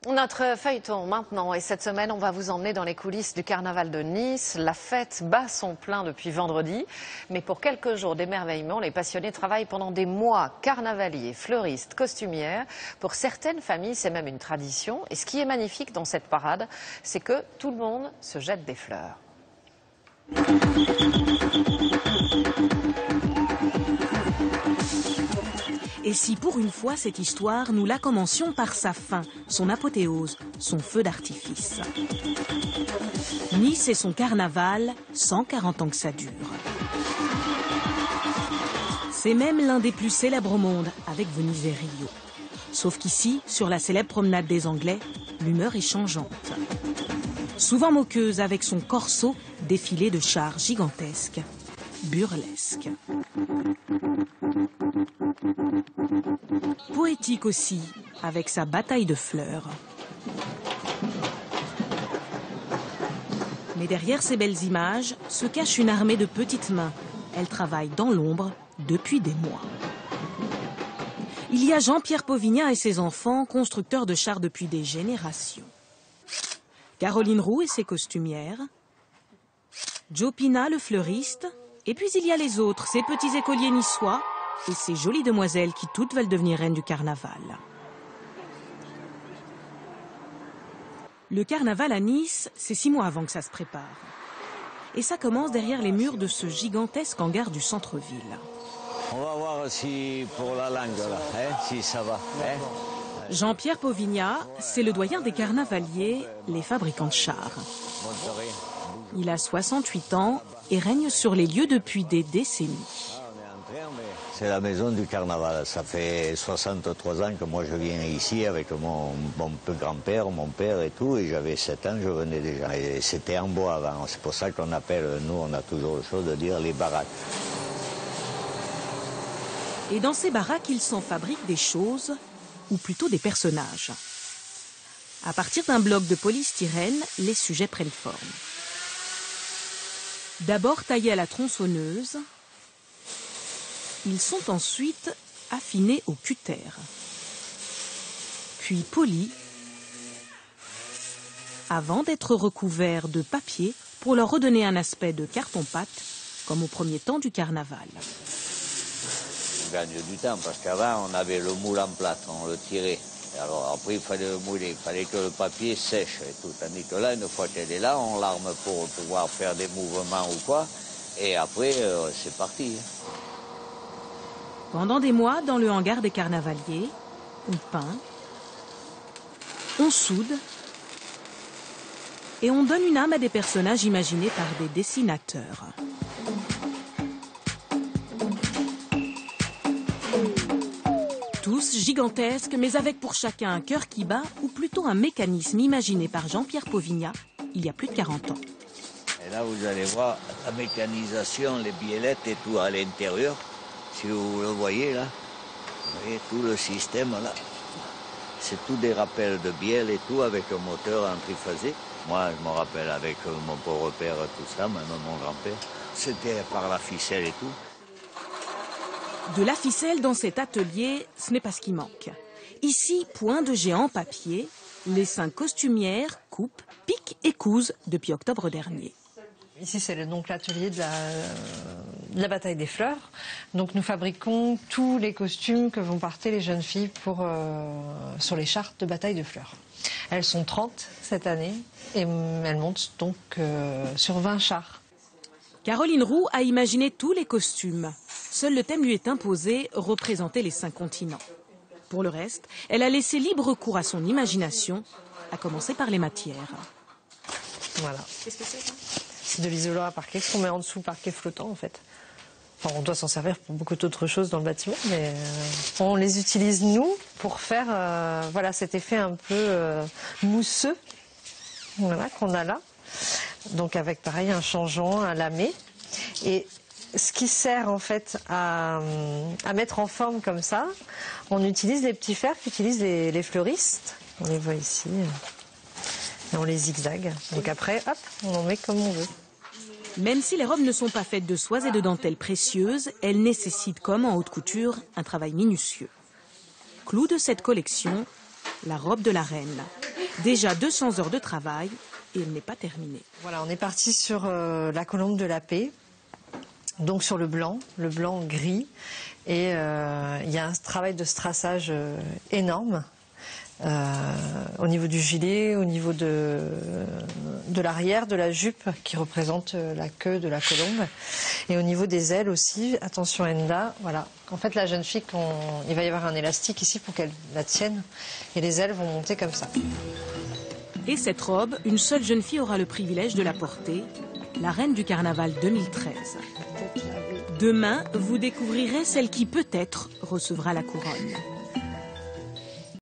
Notre feuilleton maintenant, et cette semaine on va vous emmener dans les coulisses du carnaval de Nice. La fête bat son plein depuis vendredi, mais pour quelques jours d'émerveillement, les passionnés travaillent pendant des mois. Carnavaliers, fleuristes, costumières, pour certaines familles c'est même une tradition. Et ce qui est magnifique dans cette parade, c'est que tout le monde se jette des fleurs. Et si pour une fois cette histoire, nous la commencions par sa fin, son apothéose, son feu d'artifice. Nice et son carnaval, 140 ans que ça dure. C'est même l'un des plus célèbres au monde, avec Venise et Rio. Sauf qu'ici, sur la célèbre promenade des Anglais, l'humeur est changeante. Souvent moqueuse avec son corso défilé de chars gigantesques, burlesques. Poétique aussi, avec sa bataille de fleurs. Mais derrière ces belles images se cache une armée de petites mains. Elles travaillent dans l'ombre depuis des mois. Il y a Jean-Pierre Povignat et ses enfants, constructeurs de chars depuis des générations. Caroline Roux et ses costumières. Joe Pina, le fleuriste. Et puis il y a les autres, ces petits écoliers niçois et ces jolies demoiselles qui toutes veulent devenir reines du carnaval. Le carnaval à Nice, c'est 6 mois avant que ça se prépare. Et ça commence derrière les murs de ce gigantesque hangar du centre-ville. On va voir si pour la langue, là, si ça va. Jean-Pierre Povignat, c'est le doyen des carnavaliers, les fabricants de chars. Il a 68 ans et règne sur les lieux depuis des décennies. C'est la maison du carnaval. Ça fait 63 ans que moi je viens ici avec mon grand-père, mon père et tout. Et j'avais 7 ans, je venais déjà. Et c'était en bois avant. C'est pour ça qu'on appelle, nous on a toujours le chose de dire les baraques. Et dans ces baraques, ils s'en fabriquent des choses, ou plutôt des personnages. À partir d'un bloc de polystyrène, les sujets prennent forme. D'abord taillés à la tronçonneuse, ils sont ensuite affinés au cutter, puis polis, avant d'être recouverts de papier pour leur redonner un aspect de carton-pâte, comme au premier temps du carnaval. On gagne du temps parce qu'avant on avait le moule en plâtre, on le tirait. Alors après il fallait le mouler, il fallait que le papier sèche et tout. Tandis que là, une fois qu'elle est là, on l'arme pour pouvoir faire des mouvements ou quoi. Et après, c'est parti. Pendant des mois, dans le hangar des carnavaliers, on peint, on soude et on donne une âme à des personnages imaginés par des dessinateurs. Tous gigantesques, mais avec pour chacun un cœur qui bat, ou plutôt un mécanisme imaginé par Jean-Pierre Povignat il y a plus de 40 ans. Et là, vous allez voir la mécanisation, les biellettes et tout à l'intérieur. Si vous le voyez là, vous voyez tout le système là. C'est tout des rappels de bielle et tout avec un moteur en triphasé. Moi, je me rappelle avec mon pauvre père, tout ça, même mon grand-père. C'était par la ficelle et tout. De la ficelle dans cet atelier, ce n'est pas ce qui manque. Ici, point de géant papier, les 5 costumières coupent, piquent et cousent depuis octobre dernier. Ici, c'est donc l'atelier de la bataille des fleurs. Donc nous fabriquons tous les costumes que vont porter les jeunes filles sur les chars de bataille de fleurs. Elles sont 30 cette année et elles montent donc sur 20 chars. Caroline Roux a imaginé tous les costumes. Seul le thème lui est imposé, représenter les 5 continents. Pour le reste, elle a laissé libre cours à son imagination, à commencer par les matières. Voilà. Qu'est-ce que c'est ça ? C'est de l'isolant à parquet qu'on met en dessous, parquet flottant en fait. Enfin, on doit s'en servir pour beaucoup d'autres choses dans le bâtiment, mais on les utilise nous pour faire voilà, cet effet un peu mousseux, voilà, qu'on a là. Donc avec pareil un changeant, un lamé. Et ce qui sert en fait à mettre en forme comme ça, on utilise les petits fers qu'utilisent les fleuristes. On les voit ici. Et on les zigzague. Donc après, hop, on en met comme on veut. Même si les robes ne sont pas faites de soies et de dentelles précieuses, elles nécessitent, comme en haute couture, un travail minutieux. Clou de cette collection, la robe de la reine. Déjà 200 heures de travail et elle n'est pas terminée. Voilà, on est parti sur la colombe de la paix, donc sur le blanc gris. Et il y a un travail de strassage énorme au niveau du gilet, au niveau de l'arrière de la jupe qui représente la queue de la colombe. Et au niveau des ailes aussi, attention Enda, voilà. En fait, la jeune fille, il va y avoir un élastique ici pour qu'elle la tienne. Et les ailes vont monter comme ça. Et cette robe, une seule jeune fille aura le privilège de la porter, la reine du carnaval 2013. Demain, vous découvrirez celle qui peut-être recevra la couronne.